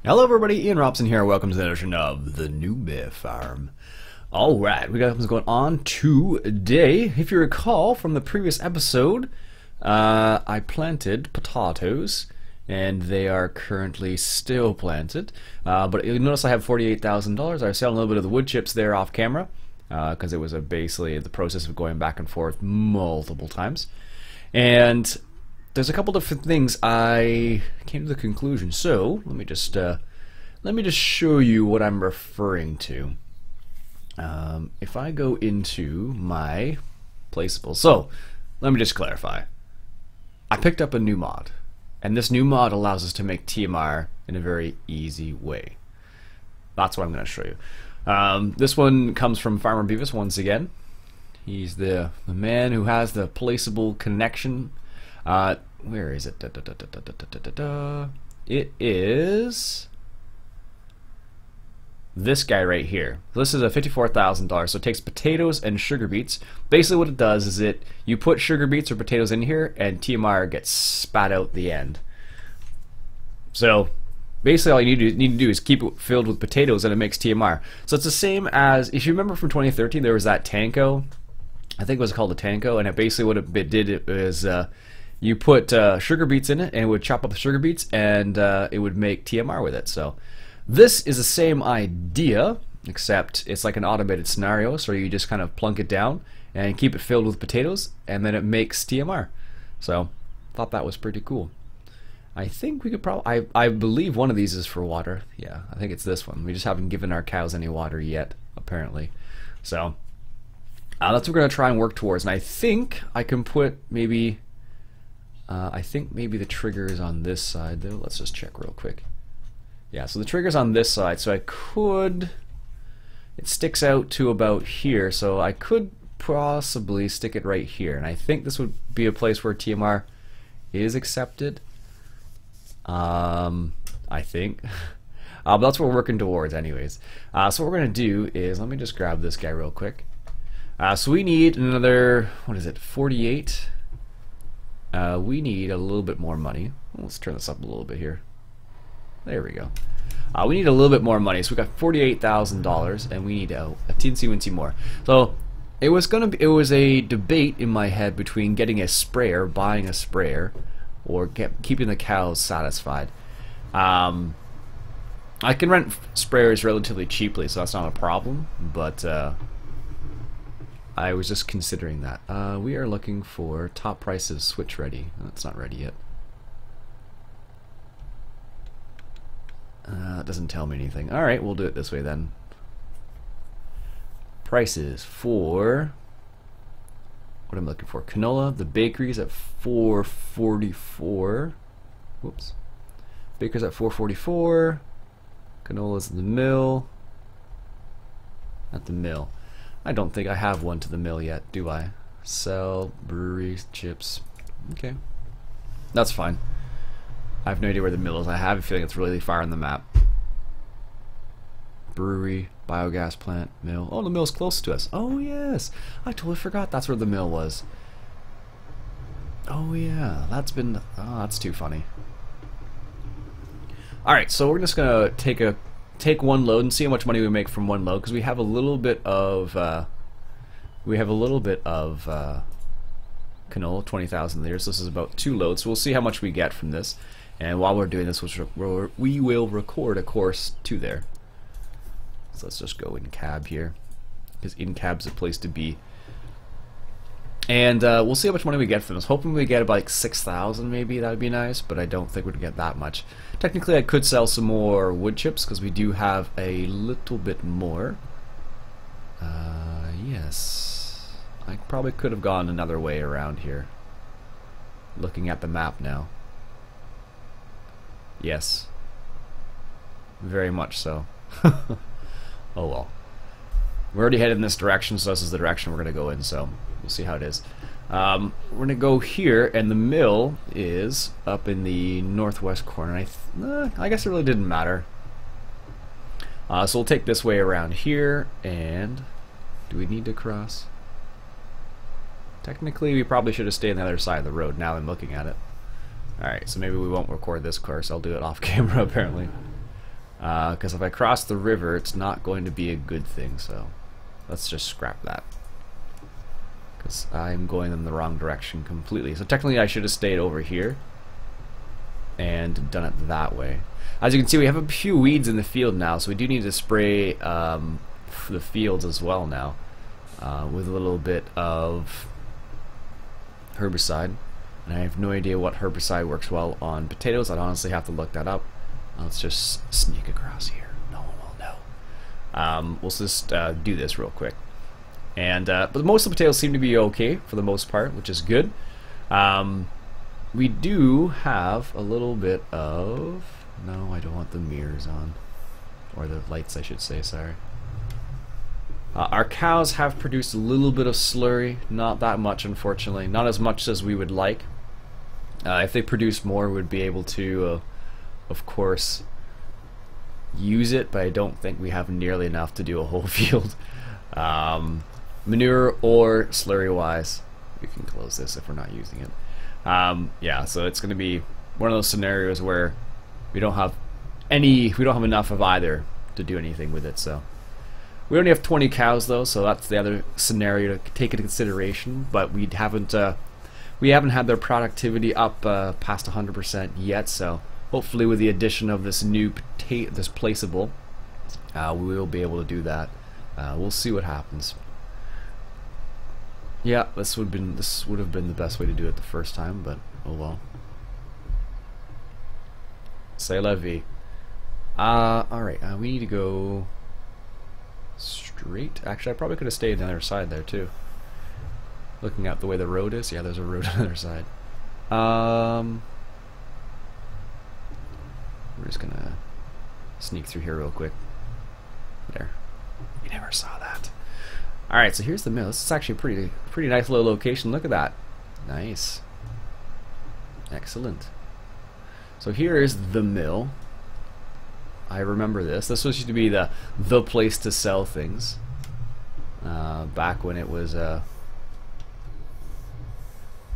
Hello everybody, Iain Robson here. Welcome to the edition of the Newbie Farm. Alright, we got what's going on today. If you recall from the previous episode, I planted potatoes, and they are currently still planted. But you'll notice I have $48,000. I was selling a little bit of the wood chips there off camera, because it was basically the process of going back and forth multiple times. And there's a couple different things I came to the conclusion. So let me just show you what I'm referring to. If I go into my placeable, so let me just clarify. I picked up a new mod, and this new mod allows us to make TMR in a very easy way. That's what I'm going to show you. This one comes from Farmer Beavis once again. He's the man who has the placeable connection. Where is it? It is this guy right here. This is a $54,000. So it takes potatoes and sugar beets. Basically what it does is you put sugar beets or potatoes in here and TMR gets spat out the end. So basically all you need to do is keep it filled with potatoes and it makes TMR. So it's the same as, if you remember from 2013, there was that Tanko. I think it was called a Tanko, and basically what it did is you put sugar beets in it, and it would chop up the sugar beets, and it would make TMR with it. So this is the same idea, except it's like an automated scenario, so you just kind of plunk it down and keep it filled with potatoes, and then it makes TMR. So thought that was pretty cool. I think we could probably, I believe one of these is for water. Yeah, I think it's this one. We just haven't given our cows any water yet, apparently. So that's what we're going to try and work towards. And I think I can put maybe, I think maybe the trigger is on this side though. Let's just check real quick. Yeah, so the trigger's on this side, so I could, it sticks out to about here, so I could possibly stick it right here. And I think this would be a place where TMR is accepted. I think. But that's what we're working towards anyways. So what we're going to do is, let me just grab this guy real quick. So we need another, what is it, 48? We need a little bit more money. Let's turn this up a little bit here. There we go. We need a little bit more money, so we got $48,000, and we need a teensy-weensy more. So it was a debate in my head between getting a sprayer, buying a sprayer, or keeping the cows satisfied. I can rent sprayers relatively cheaply, so that's not a problem. But I was just considering that. We are looking for top prices switch ready. That's not ready yet. It doesn't tell me anything. Alright, we'll do it this way then. Prices for, what am I looking for? Canola, the bakery's at $4.44. Whoops. Baker's at $4.44. Canola's in the mill. At the mill. I don't think I have one to the mill yet, do I? Sell brewery chips. Okay. That's fine. I have no idea where the mill is. I have a feeling it's really far on the map. Brewery, biogas plant, mill. Oh, the mill's close to us. Oh, yes. I totally forgot that's where the mill was. Oh, yeah. That's been... Oh, that's too funny. Alright, so we're just going to take one load and see how much money we make from one load, because we have a little bit of... canola, 20,000 liters. This is about 2 loads, so we'll see how much we get from this. And while we're doing this, we will record a course to there. So let's just go in cab here, because in cab's a place to be. And we'll see how much money we get from this. Hoping we get about like 6,000 maybe. That would be nice, but I don't think we'd get that much. Technically, I could sell some more wood chips, because we do have a little bit more. Yes. I probably could have gone another way around here. Looking at the map now. Yes. Very much so. Oh well. We're already headed in this direction, so this is the direction we're going to go in, so we'll see how it is. We're going to go here, and the mill is up in the northwest corner. I guess it really didn't matter. So we'll take this way around here, and do we need to cross? Technically, we probably should have stayed on the other side of the road now I'm looking at it. Alright, so maybe we won't record this course. I'll do it off camera, apparently. Because if I cross the river, it's not going to be a good thing. So let's just scrap that. Because I'm going in the wrong direction completely. So technically I should have stayed over here and done it that way. As you can see, we have a few weeds in the field now, so we do need to spray the fields as well now with a little bit of herbicide. And I have no idea what herbicide works well on potatoes. I'd honestly have to look that up. Let's just sneak across here. No one will know. We'll just do this real quick. And but most of the potatoes seem to be okay for the most part, which is good. We do have a little bit of... No, I don't want the mirrors on. Or the lights, I should say, sorry. Our cows have produced a little bit of slurry. Not that much, unfortunately. Not as much as we would like. If they produce more, we'd be able to, of course, use it. But I don't think we have nearly enough to do a whole field. Manure or slurry-wise. We can close this if we're not using it. Yeah, so it's going to be one of those scenarios where we don't have enough of either to do anything with it. So we only have 20 cows though, so that's the other scenario to take into consideration. But we haven't had their productivity up past 100% yet. So hopefully, with the addition of this new this placeable, we will be able to do that. We'll see what happens. Yeah, this would have been the best way to do it the first time, but oh well. C'est la vie. Alright, we need to go straight. Actually, I probably could have stayed on the other side there too. Looking at the way the road is, yeah, there's a road on the other side. We're just gonna sneak through here real quick. There. You never saw that. Alright, so here's the mill. This is actually a pretty nice little location. Look at that. Nice. Excellent. So here is the mill. I remember this. This was used to be the place to sell things. Back when it was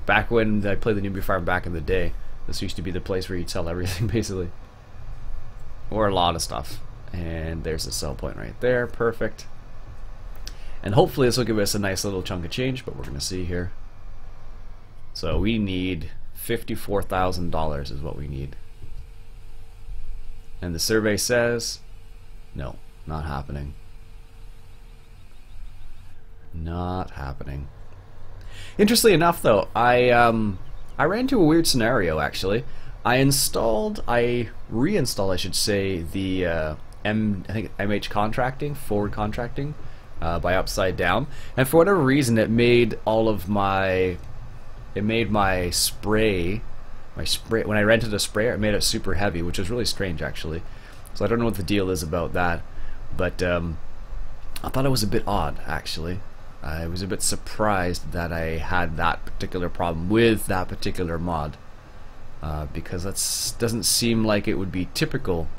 back when I played the Newbie Farm back in the day. This used to be the place where you'd sell everything basically. Or a lot of stuff. And there's the sell point right there. Perfect. And hopefully this will give us a nice little chunk of change, but we're going to see here. So we need $54,000 is what we need. And the survey says, no, not happening. Not happening. Interestingly enough though, I ran into a weird scenario actually. I reinstalled, I should say, the I think MH contracting, forward contracting. By upside down, and for whatever reason it made all of my my spray when I rented a sprayer, it made it super heavy, which is really strange actually. So I don't know what the deal is about that, but I thought it was a bit odd actually. I was a bit surprised that I had that particular problem with that particular mod, because that doesn't seem like it would be typical.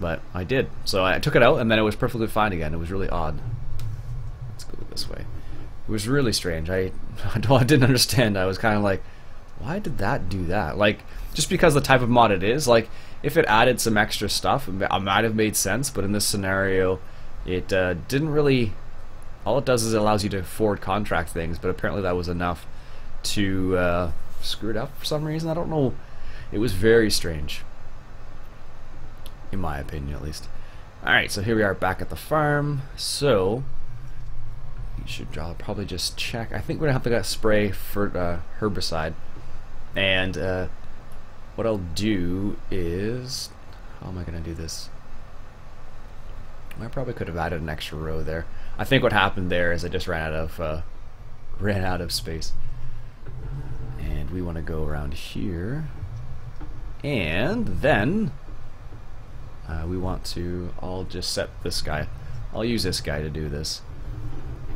But I did. So I took it out and then it was perfectly fine again. It was really odd. Let's go this way. It was really strange. I didn't understand. I was kind of like, why did that do that? Like, just because the type of mod it is, like, if it added some extra stuff, it might have made sense, but in this scenario, it didn't really... All it does is it allows you to forward contract things, but apparently that was enough to screw it up for some reason. I don't know. It was very strange. In my opinion, at least. Alright, so here we are back at the farm. So, you should probably just check. I think we're going to have to spray for herbicide. And what I'll do is... How am I going to do this? I probably could have added an extra row there. I think what happened there is I just ran out of space. And we want to go around here. And then... we want to, I'll just set this guy. I'll use this guy to do this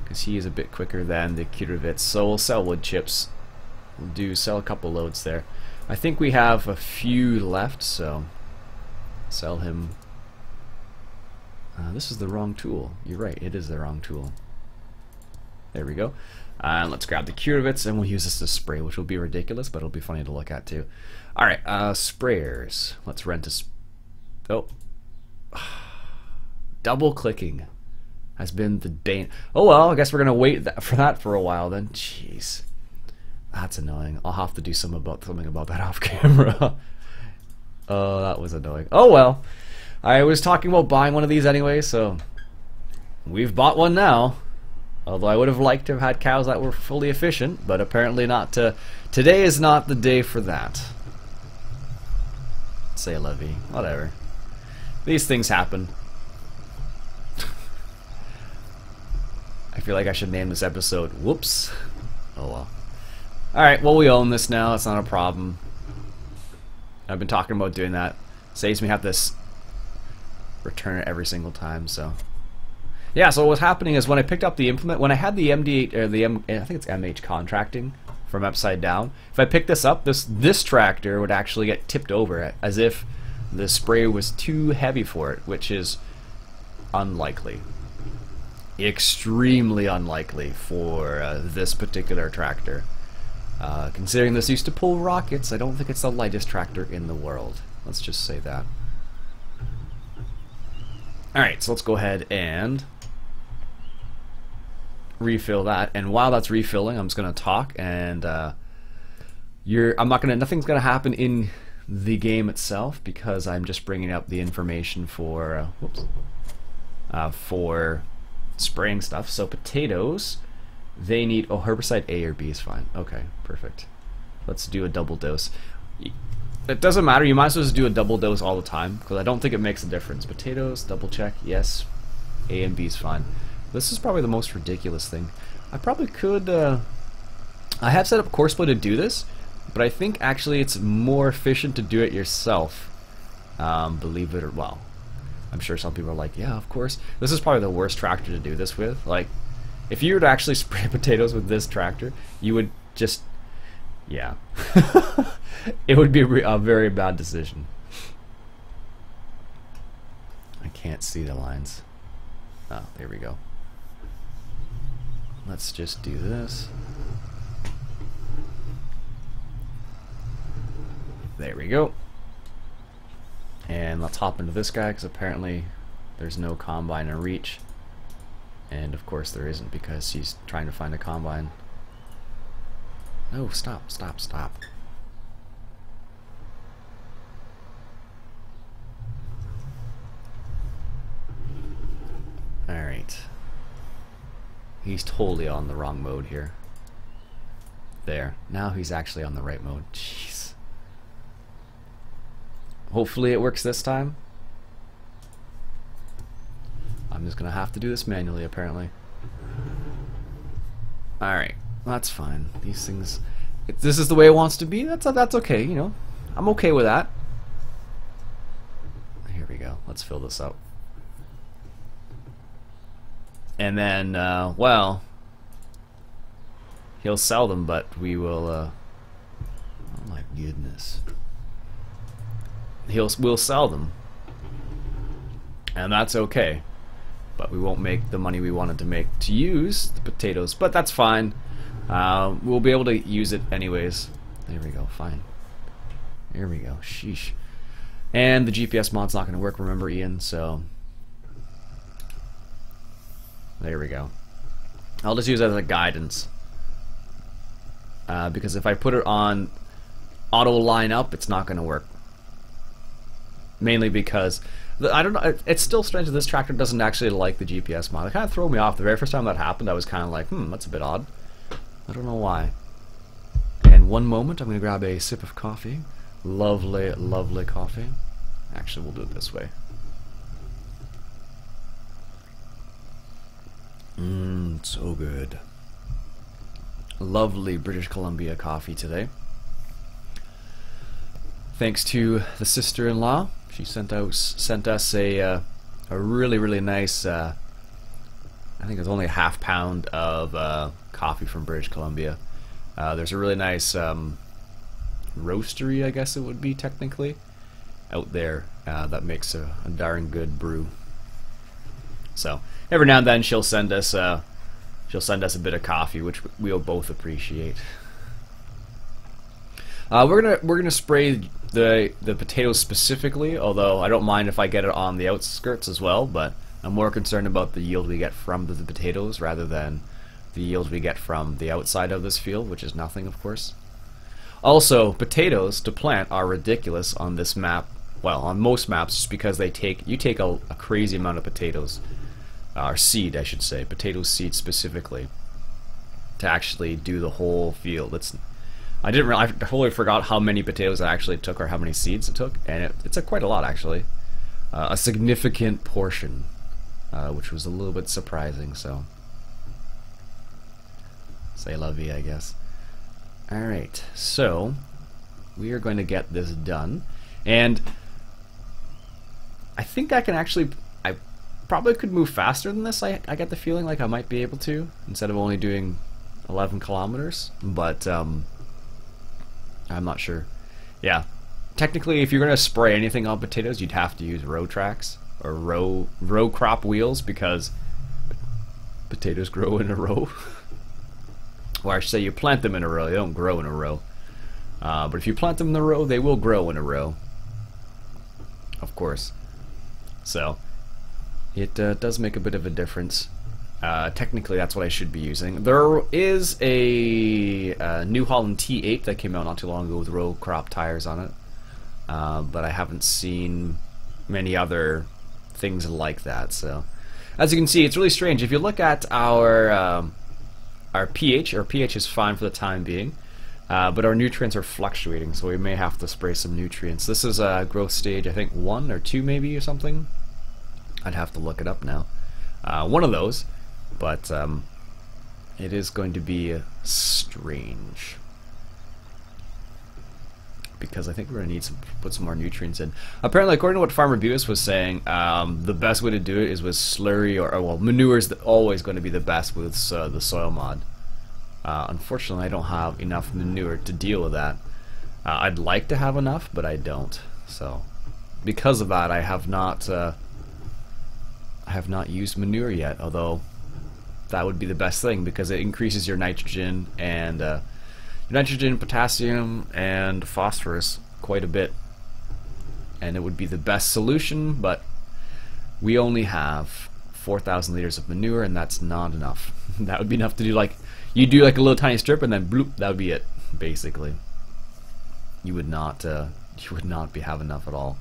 because he is a bit quicker than the Cutervits. So we'll sell wood chips. We'll sell a couple loads there. I think we have a few left, so sell him. This is the wrong tool. You're right, it is the wrong tool. There we go. Let's grab the Cutervits and we'll use this to spray, which will be ridiculous, but it'll be funny to look at too. Alright, sprayers. Let's rent a Oh. Double clicking has been the bane. Oh well, I guess we're gonna wait for that for a while then. Jeez, that's annoying. I'll have to do something about that off camera. Oh, that was annoying. Oh well, I was talking about buying one of these anyway, so we've bought one now. Although I would have liked to have had cows that were fully efficient, but apparently not. Today is not the day for that. Say Levy, whatever. These things happen. I feel like I should name this episode Whoops. Oh well. Alright, well we own this now, it's not a problem. I've been talking about doing that. Saves me have this return it every single time, so. Yeah, so what's happening is when I picked up the implement, when I had the MD8 or the I think it's MH contracting from Upside Down, if I picked this up, this tractor would actually get tipped over as if the spray was too heavy for it, which is unlikely. Extremely unlikely for this particular tractor. Considering this used to pull rockets, I don't think it's the lightest tractor in the world. Let's just say that. Alright, so let's go ahead and refill that. And while that's refilling, I'm just going to talk, and nothing's going to happen in the game itself because I'm just bringing up the information for spraying stuff. So potatoes, they need herbicide A or B is fine. Okay, perfect. Let's do a double dose. It doesn't matter, you might as well just do a double dose all the time because I don't think it makes a difference. Potatoes, double check, yes. A and B is fine. This is probably the most ridiculous thing. I probably could I have set up Courseplay to do this, but I think actually it's more efficient to do it yourself. Believe it or well. I'm sure some people are like, yeah, of course. This is probably the worst tractor to do this with. Like, if you were to actually spray potatoes with this tractor, you would just, yeah. It would be a very bad decision. I can't see the lines. Oh, there we go. Let's just do this. There we go. And let's hop into this guy because apparently there's no combine in reach. And of course there isn't because he's trying to find a combine. No, stop, stop, stop. Alright. He's totally on the wrong mode here. There. Now he's actually on the right mode. Jeez. Hopefully it works this time. I'm just gonna have to do this manually apparently. Alright, that's fine. These things, if this is the way it wants to be, that's okay, you know. I'm okay with that. Here we go. Let's fill this up. And then, well, he'll sell them, but we will, oh my goodness. We'll sell them, and that's okay, but we won't make the money we wanted to make to use the potatoes, but that's fine. We'll be able to use it anyways. There we go, fine. There we go, sheesh. And the GPS mod's not going to work, remember, Iain, so there we go. I'll just use it as a guidance, because if I put it on auto line up, it's not going to work. Mainly because, I don't know, it's still strange that this tractor doesn't actually like the GPS mod. It kind of threw me off. The very first time that happened, I was kind of like, that's a bit odd. I don't know why. And one moment, I'm going to grab a sip of coffee. Lovely, lovely coffee. Actually, we'll do it this way. So good. Lovely British Columbia coffee today. Thanks to the sister-in-law. She sent us a really, really nice, I think it's only a ½ pound of coffee from British Columbia. There's a really nice roastery, I guess it would be technically, out there that makes a darn good brew. So every now and then she'll send us a bit of coffee, which we'll both appreciate. We're gonna spray the potatoes specifically, although I don't mind if I get it on the outskirts as well, but I'm more concerned about the yield we get from the potatoes rather than the yield we get from the outside of this field, which is nothing, of course. Also, potatoes to plant are ridiculous on this map. Well, on most maps, just because you take a crazy amount of potatoes, or seed, I should say, potato seed specifically, to actually do the whole field. I totally forgot how many potatoes it actually took, or how many seeds it took, and it's quite a lot actually, a significant portion, which was a little bit surprising. So, say la vie, I guess. All right, so we are going to get this done, and I think I can actually. I probably could move faster than this. I get the feeling like I might be able to, instead of only doing 11 kilometers, but I'm not sure. Yeah, technically, if you're going to spray anything on potatoes, you'd have to use row tracks or row crop wheels, because potatoes grow in a row. Or I should say, you plant them in a row. They don't grow in a row. But if you plant them in a row, they will grow in a row. Of course. So it does make a bit of a difference. Technically, that's what I should be using. There is a New Holland T8 that came out not too long ago with row crop tires on it, but I haven't seen many other things like that. So, as you can see, it's really strange. If you look at our pH is fine for the time being, but our nutrients are fluctuating, so we may have to spray some nutrients. This is a growth stage, I think 1 or 2 maybe, or something. I'd have to look it up now. One of those. But it is going to be strange, because I think we're going to need to put some more nutrients in. Apparently, according to what Farmer Beavis was saying, the best way to do it is with slurry, or well, manure is always going to be the best with the soil mod. Unfortunately, I don't have enough manure to deal with that. I'd like to have enough, but I don't. So, because of that, I have not used manure yet, although that would be the best thing, because it increases your nitrogen and potassium and phosphorus quite a bit, and it would be the best solution. But we only have 4,000 liters of manure, and that's not enough. That would be enough to do like a little tiny strip, and then bloop, that would be it. Basically, you would not have enough at all.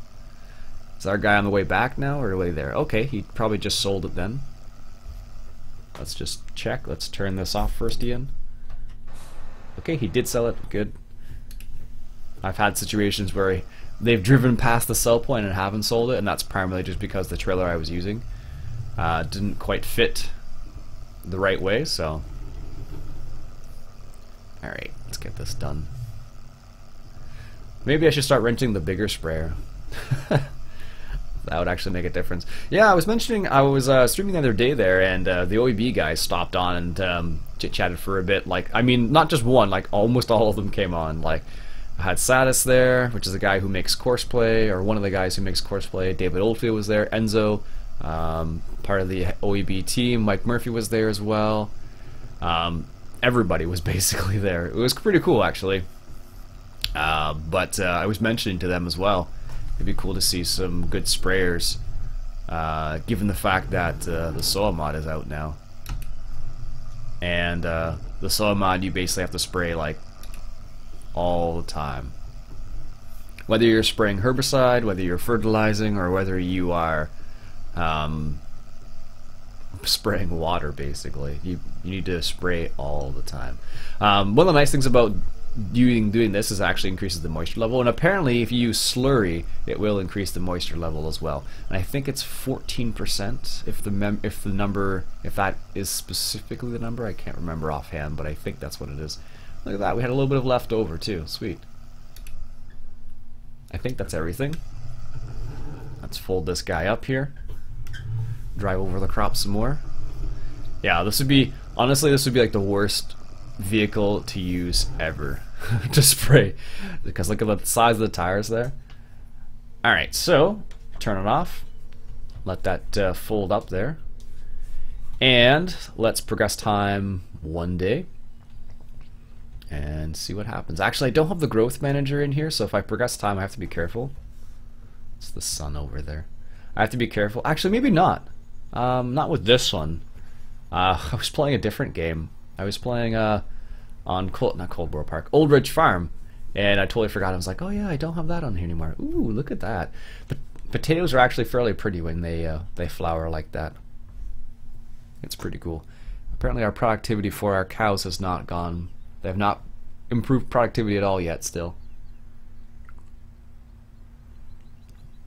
Is our guy on the way back now, or way there? Okay, he probably just sold it then. Let's just check. Let's turn this off first, Iain. Okay, he did sell it. Good. I've had situations where they've driven past the sell point and haven't sold it, and that's primarily just because the trailer I was using didn't quite fit the right way. So, alright, let's get this done. Maybe I should start renting the bigger sprayer. That would actually make a difference. Yeah, I was mentioning, I was streaming the other day there, and the OEB guys stopped on and chit-chatted for a bit. Like, I mean, not just one, like almost all of them came on. Like, I had Satis there, which is a guy who makes Courseplay, or one of the guys who makes Courseplay. David Oldfield was there. Enzo, part of the OEB team. Mike Murphy was there as well. Everybody was basically there. It was pretty cool, actually. But I was mentioning to them as well, it'd be cool to see some good sprayers, given the fact that the soil mod is out now. And the soil mod, you basically have to spray like all the time. Whether you're spraying herbicide, whether you're fertilizing, or whether you are spraying water, basically. You need to spray all the time. One of the nice things about doing this is actually increases the moisture level, and apparently if you use slurry, it will increase the moisture level as well. And I think it's 14% if that is specifically the number. I can't remember offhand, but I think that's what it is. Look at that, we had a little bit of left over too. Sweet. I think that's everything. Let's fold this guy up here. Drive over the crop some more. Yeah, this would be, honestly, this would be like the worst vehicle to use ever to spray, because look at the size of the tires there. Alright, so turn it off, let that fold up there, and let's progress time 1 day, and see what happens. Actually, I don't have the growth manager in here, so if I progress time, I have to be careful. It's the sun over there. I have to be careful. Actually, maybe not. Not with this one. I was playing a different game. I was playing on not Coldborough Park, Old Ridge Farm, and I totally forgot. I was like, oh yeah, I don't have that on here anymore. Ooh, look at that. But potatoes are actually fairly pretty when they flower like that. It's pretty cool. Apparently, our productivity for our cows has not gone. They have not improved productivity at all yet. Still.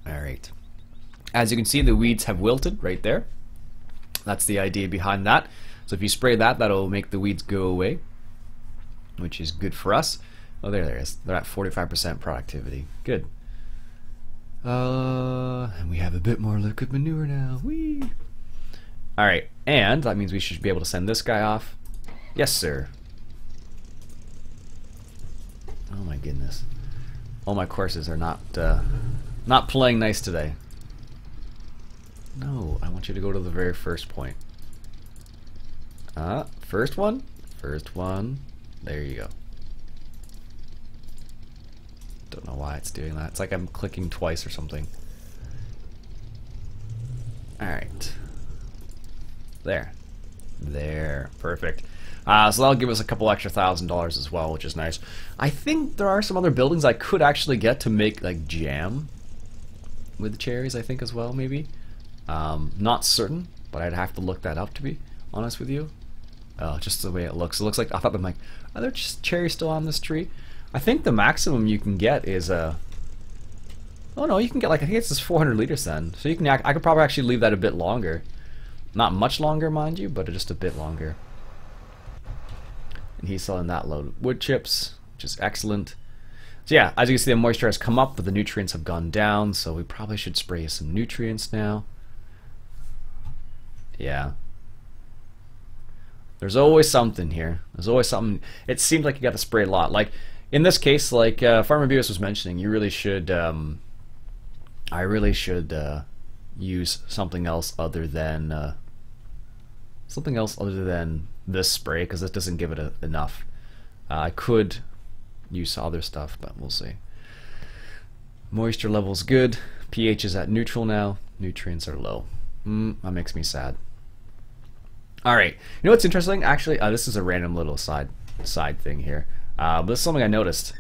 All right. As you can see, the weeds have wilted right there. That's the idea behind that. So if you spray that, that'll make the weeds go away, which is good for us. Oh, there it is. They're at 45% productivity. Good. And we have a bit more liquid manure now. Whee! All right, and that means we should be able to send this guy off. Yes, sir. Oh my goodness. All my courses are not playing nice today. No, I want you to go to the very first point. First one? First one. There you go. Don't know why it's doing that. It's like I'm clicking twice or something. Alright. There. There. Perfect. So that'll give us a couple extra $1,000 as well, which is nice. I think there are some other buildings I could actually get to make like jam with the cherries, I think, as well, maybe. Not certain, but I'd have to look that up, to be honest with you. Just the way it looks. It looks like, I thought, I'm like, are there just cherries still on this tree? I think the maximum you can get is oh no, you can get like, I think it's just 400 liters then. So you can, I could probably actually leave that a bit longer. Not much longer, mind you, but just a bit longer. And he's selling that load of wood chips, which is excellent. So yeah, as you can see, the moisture has come up, but the nutrients have gone down, so we probably should spray some nutrients now. Yeah. There's always something here. There's always something. It seems like you got to spray a lot. Like, in this case, like Farmer Beavis was mentioning, you really should, I really should use something else other than this spray, because this doesn't give it enough. I could use other stuff, but we'll see. Moisture level's good. pH is at neutral now. Nutrients are low. That makes me sad. Alright, you know what's interesting? Actually, this is a random little side thing here. But this is something I noticed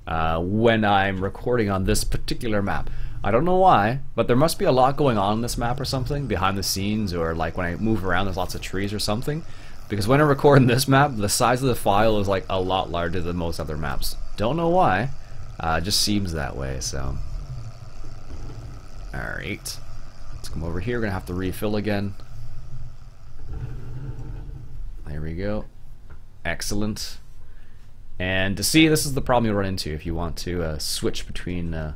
when I'm recording on this particular map. I don't know why, but there must be a lot going on this map or something, behind the scenes, or like when I move around there's lots of trees or something. Because when I record in this map, the size of the file is like a lot larger than most other maps. Don't know why, it just seems that way, so. Alright, let's come over here, we're gonna have to refill again. There we go. Excellent. And to see, this is the problem you'll run into if you want to switch between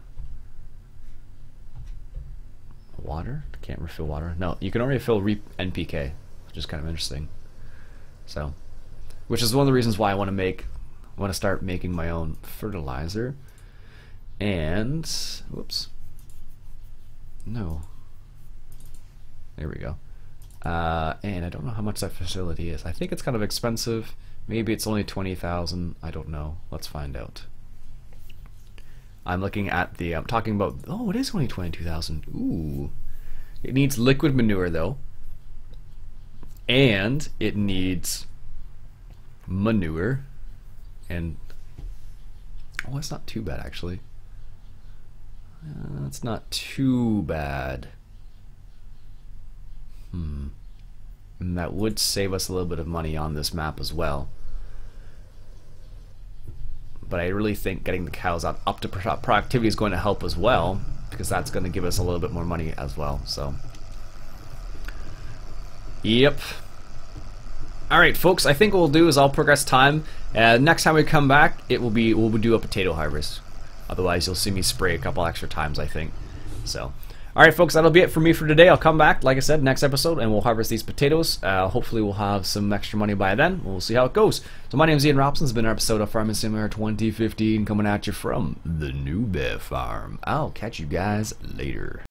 water. Can't refill water. No, you can only refill NPK, which is kind of interesting. So, which is one of the reasons why I want to start making my own fertilizer. And whoops. No. There we go. And I don't know how much that facility is. I think it's kind of expensive. Maybe it's only 20,000. I don't know. Let's find out. I'm looking at the. I'm talking about. Oh, it is only 22,000. Ooh. It needs liquid manure though, and it needs manure, and oh, it's not too bad actually. It's not too bad. And that would save us a little bit of money on this map as well. But I really think getting the cows up to productivity is going to help as well, because that's going to give us a little bit more money as well. So, yep. Alright folks, I think what we'll do is I'll progress time. Next time we come back, we'll do a potato harvest. Otherwise you'll see me spray a couple extra times, I think. So, alright folks, that'll be it for me for today. I'll come back, like I said, next episode, and we'll harvest these potatoes. Hopefully we'll have some extra money by then. We'll see how it goes. So my name is Iain Robson. It's been an episode of Farming Simulator 2015 coming at you from the Newbie Farm. I'll catch you guys later.